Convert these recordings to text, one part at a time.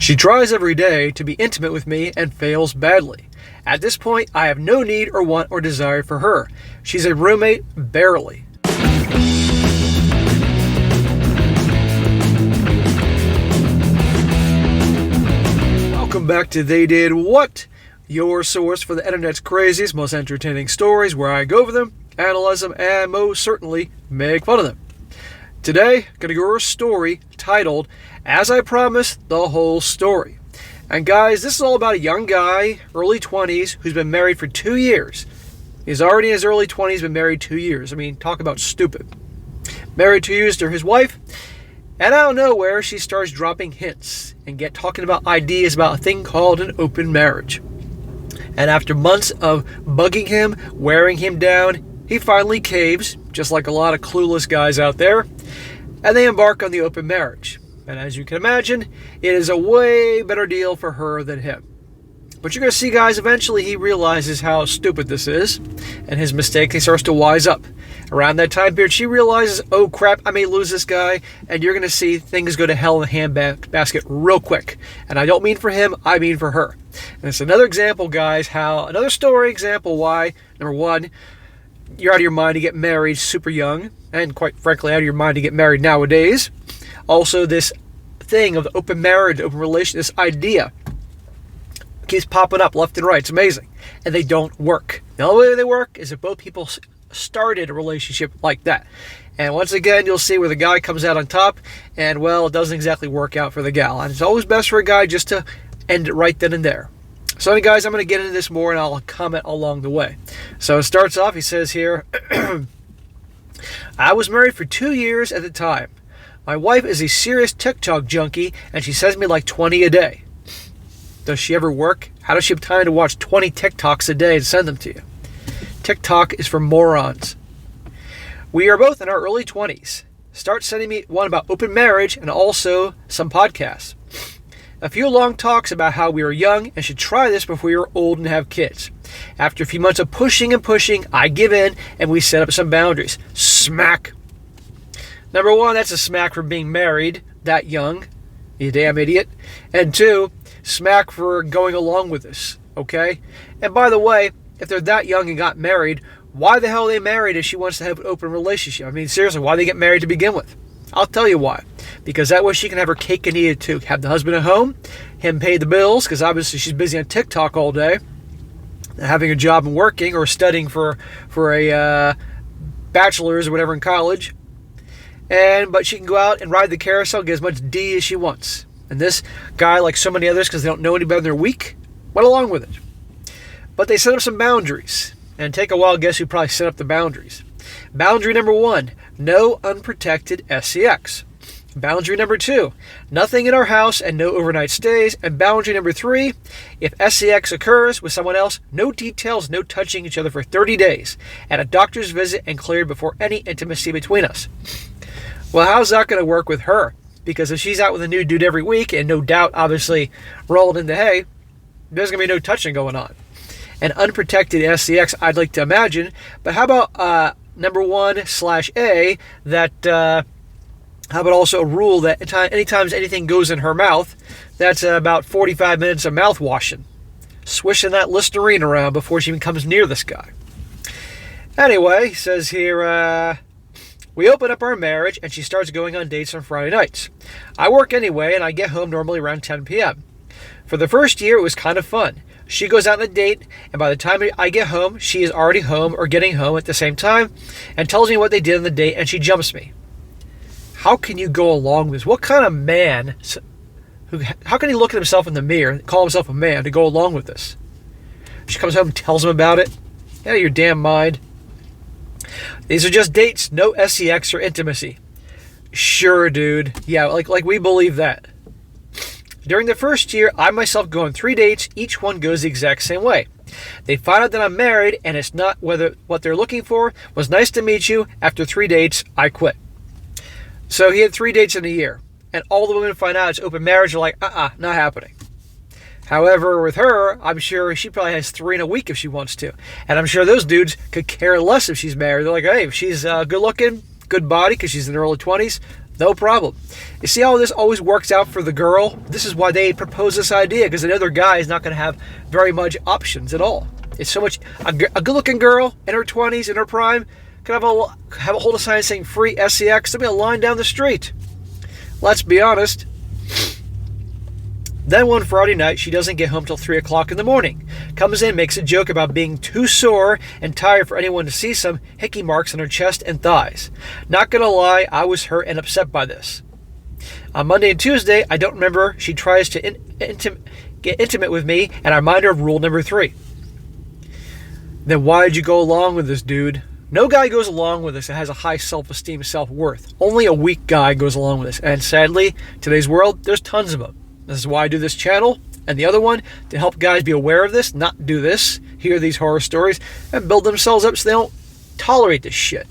She tries every day to be intimate with me and fails badly. At this point, I have no need or want or desire for her. She's a roommate, barely. Welcome back to They Did What? Your source for the internet's craziest, most entertaining stories, where I go over them, analyze them, and most certainly make fun of them. Today, I'm going to go over a story titled, As I Promised, the Whole Story. And guys, this is all about a young guy, early 20s, who's been married for 2 years. He's already in his early 20s, been married 2 years. I mean, talk about stupid. Married 2 years to his wife, and out of nowhere, she starts dropping hints and talking about ideas about a thing called an open marriage. And after months of bugging him, wearing him down, he finally caves, just like a lot of clueless guys out there, and they embark on the open marriage. And as you can imagine, it is a way better deal for her than him. But you're going to see, guys, eventually he realizes how stupid this is, and his mistake, he starts to wise up. Around that time period, she realizes, oh crap, I may lose this guy, and you're going to see things go to hell in a handbasket real quick. And I don't mean for him, I mean for her. And it's another example, guys, another story example why, number one, you're out of your mind to get married super young, and quite frankly, out of your mind to get married nowadays. Also, this thing of the open marriage, open relation, this idea keeps popping up left and right. It's amazing. And they don't work. The only way they work is if both people started a relationship like that. And once again, you'll see where the guy comes out on top, and well, it doesn't exactly work out for the gal. And it's always best for a guy just to end it right then and there. So anyway, guys, I'm going to get into this more, and I'll comment along the way. So it starts off, he says here, I was married for 2 years at the time. My wife is a serious TikTok junkie, and she sends me like 20 a day. Does she ever work? How does she have time to watch 20 TikToks a day and send them to you? TikTok is for morons. We are both in our early 20s. Start sending me one about open marriage and also some podcasts. A few long talks about how we are young and should try this before we are old and have kids. After a few months of pushing and pushing, I give in and we set up some boundaries. Smack. Number one, that's a smack for being married that young, you damn idiot. And two, smack for going along with this, okay? And by the way, if they're that young and got married, why the hell are they married if she wants to have an open relationship? I mean, seriously, why they get married to begin with? I'll tell you why. Because that way she can have her cake and eat it too. Have the husband at home, him pay the bills, because obviously she's busy on TikTok all day, having a job and working, or studying for a bachelor's or whatever in college. But she can go out and ride the carousel, get as much D as she wants. And this guy, like so many others, because they don't know any better, they're weak, went along with it. But they set up some boundaries. And take a wild guess who probably set up the boundaries. Boundary number one, no unprotected SCX. Boundary number two, nothing in our house and no overnight stays. And boundary number three, if SCX occurs with someone else, no details, no touching each other for 30 days. And a doctor's visit and cleared before any intimacy between us. Well, how's that going to work with her? Because if she's out with a new dude every week, and no doubt, obviously, rolled into hay, there's going to be no touching going on. And unprotected SCX, I'd like to imagine. But how about number 1/A, that, how about also a rule that anytime anything goes in her mouth, that's about 45 minutes of mouth washing. Swishing that Listerine around before she even comes near this guy. Anyway, he says here, we open up our marriage, and she starts going on dates on Friday nights. I work anyway, and I get home normally around 10 p.m. For the first year, it was kind of fun. She goes out on a date, and by the time I get home, she is already home or getting home at the same time, and tells me what they did on the date, and she jumps me. How can you go along with this? What kind of man, how can he look at himself in the mirror and call himself a man to go along with this? She comes home and tells him about it. Get out of your damn mind. These are just dates, no SCX or intimacy. Sure, dude. Yeah, like we believe that. During the first year, I myself go on 3 dates. Each one goes the exact same way. They find out that I'm married, and it's not what they're looking for. Was nice to meet you. After 3 dates, I quit. So he had 3 dates in a year. And all the women find out it's open marriage are like, not happening. However, with her, I'm sure she probably has 3 in a week if she wants to. And I'm sure those dudes could care less if she's married. They're like, hey, if she's good looking, good body, because she's in her early 20s, No problem. You see how this always works out for the girl? This is why they propose this idea, because another guy is not going to have very much options at all. It's so much. A good-looking girl in her 20s, in her prime, could have a hold a sign saying free SEX. There'll be a line down the street. Let's be honest. Then one Friday night, she doesn't get home till 3 o'clock in the morning. Comes in, makes a joke about being too sore and tired for anyone to see some hickey marks on her chest and thighs. Not gonna lie, I was hurt and upset by this. On Monday and Tuesday, I don't remember, she tries to get intimate with me, and I remind her of rule number 3. Then why did you go along with this, dude? No guy goes along with this that has a high self-esteem, self-worth. Only a weak guy goes along with this. And sadly, today's world, there's tons of them. This is why I do this channel and the other one, to help guys be aware of this, not do this, hear these horror stories, and build themselves up so they don't tolerate this shit.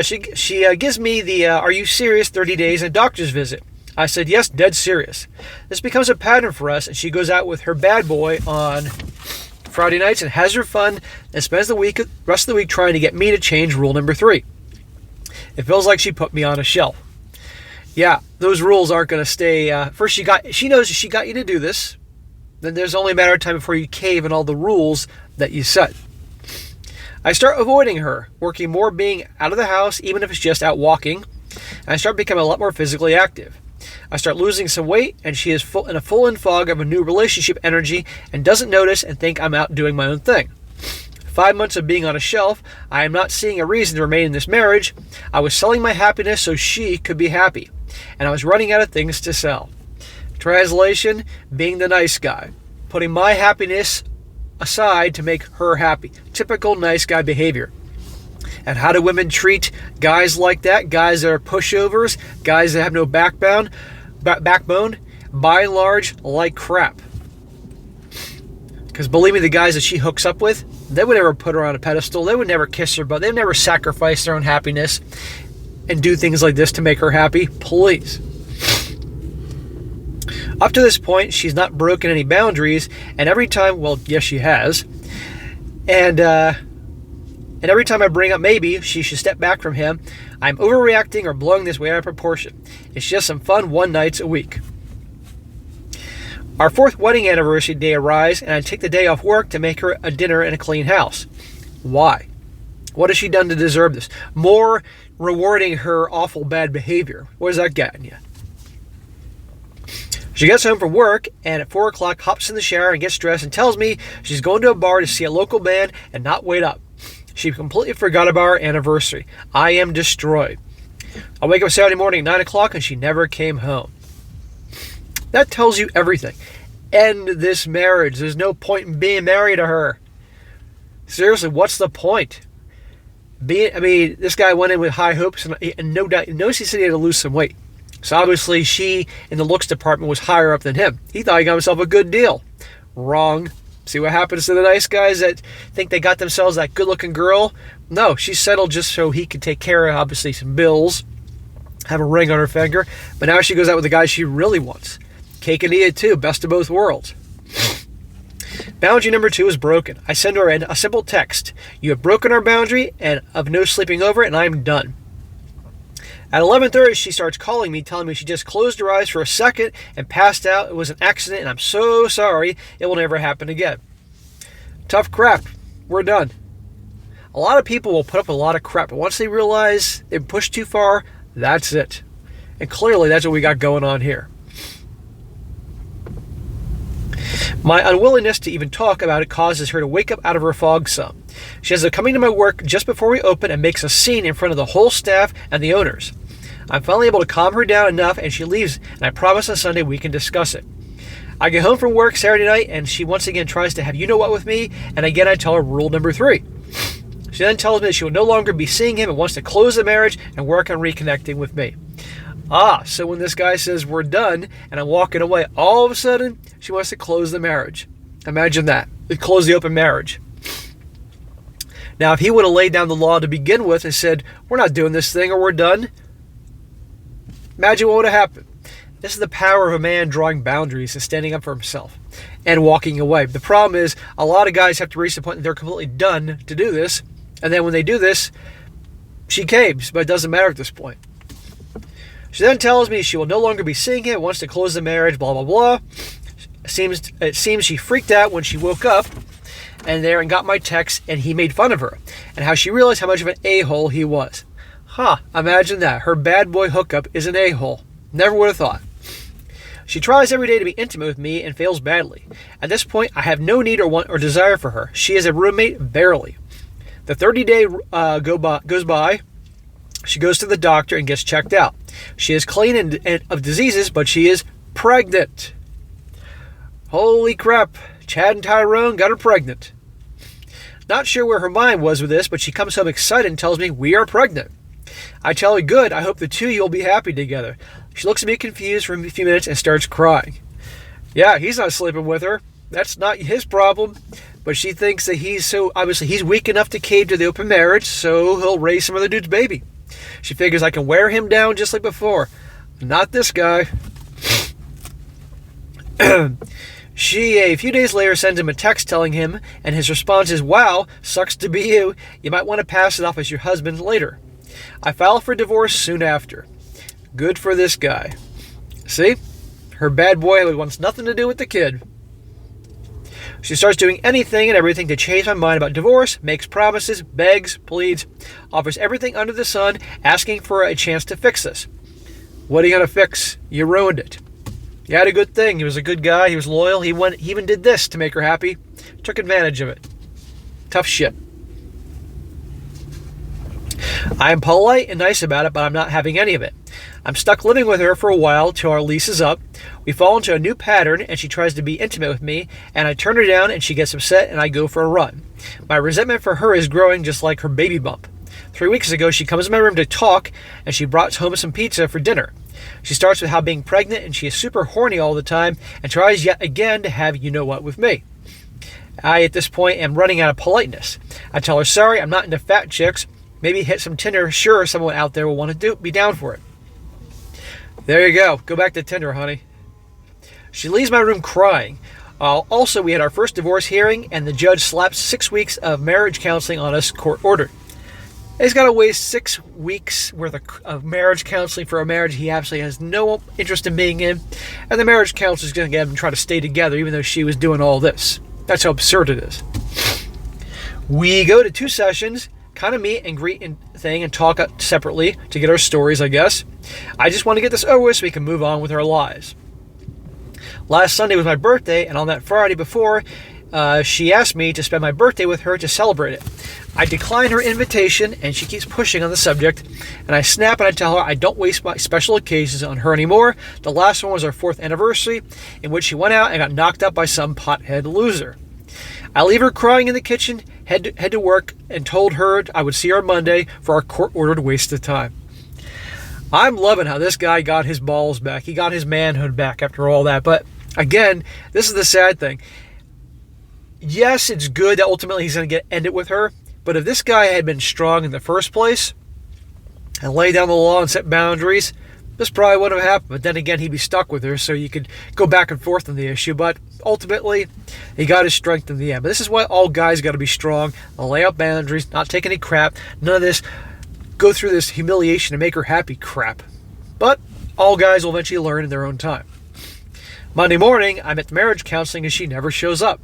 She gives me the, are you serious, 30 days and a doctor's visit. I said, yes, dead serious. This becomes a pattern for us, and she goes out with her bad boy on Friday nights and has her fun and spends the rest of the week trying to get me to change rule number 3. It feels like she put me on a shelf. Yeah, those rules aren't going to stay. First, she knows she got you to do this. Then there's only a matter of time before you cave in all the rules that you set. I start avoiding her, working more, being out of the house, even if it's just out walking. And I start becoming a lot more physically active. I start losing some weight, and she is in a full fog of a new relationship energy and doesn't notice and think I'm out doing my own thing. 5 months of being on a shelf, I am not seeing a reason to remain in this marriage. I was selling my happiness so she could be happy, and I was running out of things to sell. Translation, being the nice guy, putting my happiness aside to make her happy. Typical nice guy behavior. And how do women treat guys like that? Guys that are pushovers, guys that have no backbone, by and large, like crap. Because believe me, the guys that she hooks up with, they would never put her on a pedestal. They would never kiss her butt. They would never sacrifice their own happiness and do things like this to make her happy. Please. Up to this point, she's not broken any boundaries, and every time, well, yes, she has. And every time I bring up maybe she should step back from him, I'm overreacting or blowing this way out of proportion. It's just some fun one nights a week. Our 4th wedding anniversary day arrives, and I take the day off work to make her a dinner and a clean house. Why? What has she done to deserve this? More rewarding her awful bad behavior. What does that get you? She gets home from work, and at 4 o'clock hops in the shower and gets dressed and tells me she's going to a bar to see a local band and not wait up. She completely forgot about our anniversary. I am destroyed. I wake up Saturday morning at 9 o'clock, and she never came home. That tells you everything. End this marriage. There's no point in being married to her. Seriously, what's the point? This guy went in with high hopes, and no doubt, notice he said he had to lose some weight. So obviously she, in the looks department, was higher up than him. He thought he got himself a good deal. Wrong. See what happens to the nice guys that think they got themselves that good-looking girl? No, she settled just so he could take care of, obviously, some bills, have a ring on her finger, but now she goes out with the guy she really wants. Cake and eat it too, best of both worlds. Boundary number 2 is broken. I send her a simple text. You have broken our boundary and of no sleeping over, and I'm done. At 11:30, she starts calling me, telling me she just closed her eyes for a second and passed out. It was an accident, and I'm so sorry. It will never happen again. Tough crap. We're done. A lot of people will put up a lot of crap, but once they realize they've pushed too far, that's it. And clearly, that's what we got going on here. My unwillingness to even talk about it causes her to wake up out of her fog some. She ends up coming to my work just before we open and makes a scene in front of the whole staff and the owners. I'm finally able to calm her down enough, and she leaves, and I promise on Sunday we can discuss it. I get home from work Saturday night, and she once again tries to have you-know-what with me, and again I tell her rule number 3. She then tells me that she will no longer be seeing him and wants to close the marriage and work on reconnecting with me. So when this guy says we're done and I'm walking away, all of a sudden she wants to close the marriage. Imagine that. Close the open marriage. Now, if he would have laid down the law to begin with and said, we're not doing this thing or we're done, imagine what would have happened. This is the power of a man drawing boundaries and standing up for himself and walking away. The problem is a lot of guys have to reach the point that they're completely done to do this. And then when they do this, she caves, but it doesn't matter at this point. She then tells me she will no longer be seeing him, wants to close the marriage, blah, blah, blah. It seems she freaked out when she woke up and got my text, and he made fun of her, and how she realized how much of an a-hole he was. Imagine that. Her bad boy hookup is an a-hole. Never would have thought. She tries every day to be intimate with me and fails badly. At this point, I have no need or want or desire for her. She is a roommate, barely. The 30-day goes by. She goes to the doctor and gets checked out. She is clean of diseases, but she is pregnant. Holy crap. Chad and Tyrone got her pregnant. Not sure where her mind was with this, but she comes home excited and tells me we are pregnant. I tell her, good, I hope the two of you will be happy together. She looks at me confused for a few minutes and starts crying. Yeah, he's not sleeping with her. That's not his problem. But she thinks that he's weak enough to cave to the open marriage, so he'll raise some other dude's baby. She figures I can wear him down just like before. Not this guy. She, a few days later, sends him a text telling him, and his response is, wow, sucks to be you. You might want to pass it off as your husband later. I file for divorce soon after. Good for this guy. See? Her bad boy wants nothing to do with the kid. She starts doing anything and everything to change my mind about divorce, makes promises, begs, pleads, offers everything under the sun, asking for a chance to fix this. What are you going to fix? You ruined it. You had a good thing. He was a good guy. He was loyal. He even did this to make her happy. Took advantage of it. Tough shit. I am polite and nice about it, but I'm not having any of it. I'm stuck living with her for a while till our lease is up. We fall into a new pattern, and she tries to be intimate with me, and I turn her down, and she gets upset, and I go for a run. My resentment for her is growing just like her baby bump. 3 weeks ago, she comes in my room to talk, and she brought home some pizza for dinner. She starts with how being pregnant, and she is super horny all the time, and tries yet again to have you-know-what with me. I, at this point, am running out of politeness. I tell her, sorry, I'm not into fat chicks. Maybe hit some Tinder. Sure, someone out there will want to be down for it. There you go. Go back to Tinder, honey. She leaves my room crying. Also, we had our first divorce hearing, and the judge slapped 6 weeks of marriage counseling on us, court ordered. He's got to waste 6 weeks worth of marriage counseling for a marriage he absolutely has no interest in being in, and the marriage counselor is going to get him and try to stay together even though she was doing all this. That's how absurd it is. We go to 2 sessions, kind of meet and greet and talk separately to get our stories, I guess. I just want to get this over with so we can move on with our lives. Last Sunday was my birthday, and on that Friday before, she asked me to spend my birthday with her to celebrate it. I decline her invitation, and she keeps pushing on the subject, and I snap and I tell her I don't waste my special occasions on her anymore. The last one was our 4th anniversary, in which she went out and got knocked up by some pothead loser. I leave her crying in the kitchen, head to work, and told her I would see her on Monday for our court-ordered waste of time. I'm loving how this guy got his balls back. He got his manhood back after all that. But again, this is the sad thing. Yes, it's good that ultimately he's going to end it with her. But if this guy had been strong in the first place and laid down the law and set boundaries, this probably wouldn't have happened. But then again, he'd be stuck with her, so you could go back and forth on the issue. But ultimately, he got his strength in the end. But this is why all guys got to be strong, lay out boundaries, not take any crap, none of this go through this humiliation to make her happy crap. But all guys will eventually learn in their own time. Monday morning, I'm at the marriage counseling and she never shows up.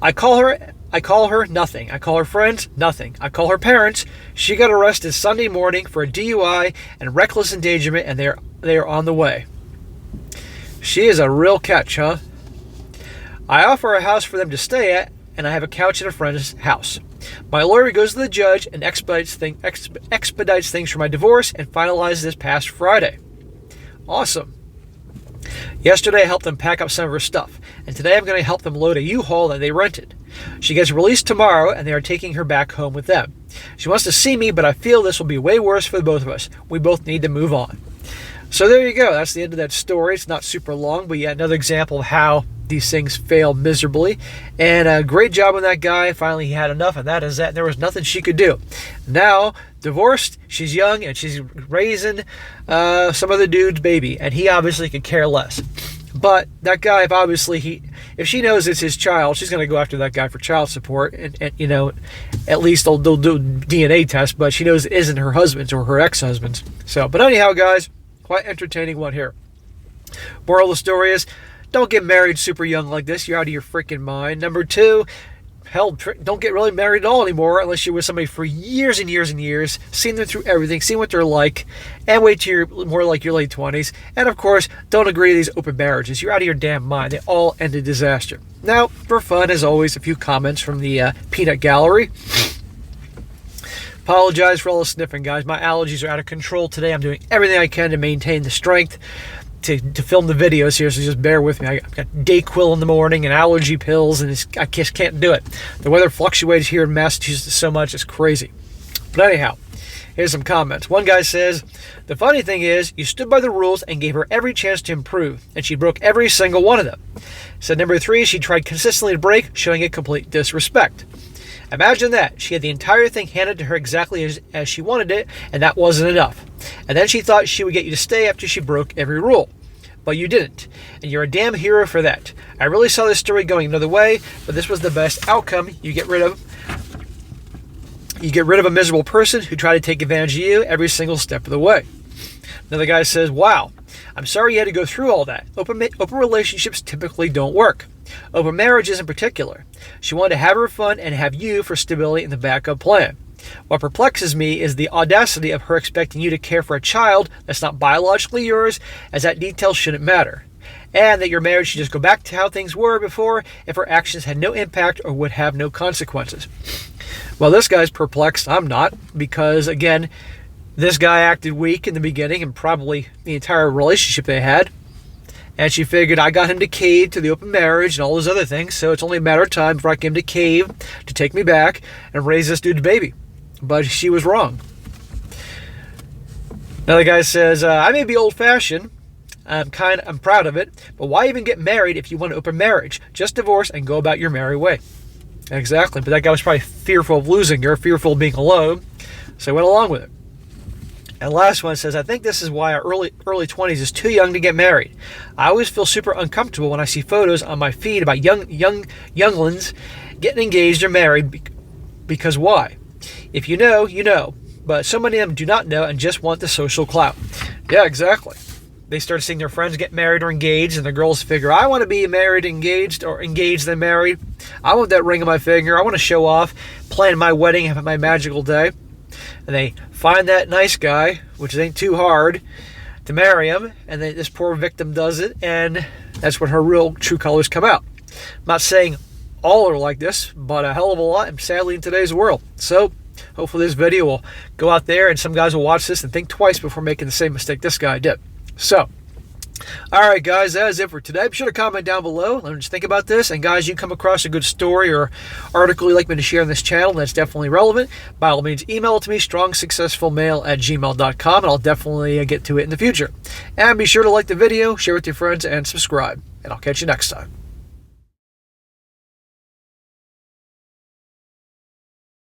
I call her, nothing. I call her friends, nothing. I call her parents. She got arrested Sunday morning for a DUI and reckless endangerment, and they are on the way. She is a real catch, huh? I offer a house for them to stay at, and I have a couch at a friend's house. My lawyer goes to the judge and expedites things for my divorce and finalizes this past Friday. Awesome. Yesterday I helped them pack up some of her stuff, and today I'm going to help them load a U-Haul that they rented. She gets released tomorrow, and they are taking her back home with them. She wants to see me, but I feel this will be way worse for the both of us. We both need to move on. So there you go. That's the end of that story. It's not super long, but yet another example of how these things fail miserably. And a great job on that guy. Finally, he had enough, and that is that. There was nothing she could do. Now, divorced, she's young, and she's raising some other dude's baby, and he obviously could care less. But that guy, if she knows it's his child, she's going to go after that guy for child support, and at least they'll do DNA tests, but she knows it isn't her husband's or her ex-husband's. So, but anyhow, guys, quite entertaining one here. Moral of the story is, don't get married super young like this. You're out of your freaking mind. Number 2, hell, don't get really married at all anymore unless you're with somebody for years and years and years, seeing them through everything, seeing what they're like, and wait till you're more like your late 20s. And of course, don't agree to these open marriages. You're out of your damn mind. They all end in disaster. Now, for fun, as always, a few comments from the peanut gallery. Apologize for all the sniffing, guys. My allergies are out of control today. I'm doing everything I can to maintain the strength to film the videos here, so just bear with me. I've got Dayquil in the morning and allergy pills, and I just can't do it. The weather fluctuates here in Massachusetts so much, it's crazy. But anyhow, here's some comments. One guy says, the funny thing is, you stood by the rules and gave her every chance to improve, and she broke every single one of them. Said number 3, she tried consistently to break, showing a complete disrespect. Imagine that. She had the entire thing handed to her exactly as she wanted it, and that wasn't enough. And then she thought she would get you to stay after she broke every rule. But you didn't. And you're a damn hero for that. I really saw this story going another way, but this was the best outcome. You get rid of a miserable person who tried to take advantage of you every single step of the way. Another guy says, wow, I'm sorry you had to go through all that. Open relationships typically don't work. Open marriages in particular. She wanted to have her fun and have you for stability in the backup plan. What perplexes me is the audacity of her expecting you to care for a child that's not biologically yours, as that detail shouldn't matter. And that your marriage should just go back to how things were before if her actions had no impact or would have no consequences. Well, this guy's perplexed. I'm not, because, again, this guy acted weak in the beginning and probably the entire relationship they had. And she figured I got him to cave to the open marriage and all those other things, so it's only a matter of time before I get him to cave to take me back and raise this dude's baby. But she was wrong. Another guy says, I may be old-fashioned. I'm proud of it. But why even get married if you want an open marriage? Just divorce and go about your merry way. Exactly. But that guy was probably fearful of losing her, fearful of being alone. So he went along with it. And last one says, I think this is why our early 20s is too young to get married. I always feel super uncomfortable when I see photos on my feed about younglings getting engaged or married. Because why? If you know, you know. But so many of them do not know and just want the social clout. Yeah, exactly. They start seeing their friends get married or engaged, and the girls figure, I want to be married, engaged, or engaged then married. I want that ring on my finger. I want to show off, plan my wedding, have my magical day. And they find that nice guy, which ain't too hard, to marry him, and then this poor victim does it, and that's when her real true colors come out. I'm not saying all are like this, but a hell of a lot, and sadly in today's world. So hopefully this video will go out there, and some guys will watch this and think twice before making the same mistake this guy did. So, alright guys, that is it for today. Be sure to comment down below. Let me just think about this. And guys, you come across a good story or article you'd like me to share on this channel that's definitely relevant, by all means email it to me, strongsuccessfulmale@gmail.com, and I'll definitely get to it in the future. And be sure to like the video, share with your friends, and subscribe. And I'll catch you next time.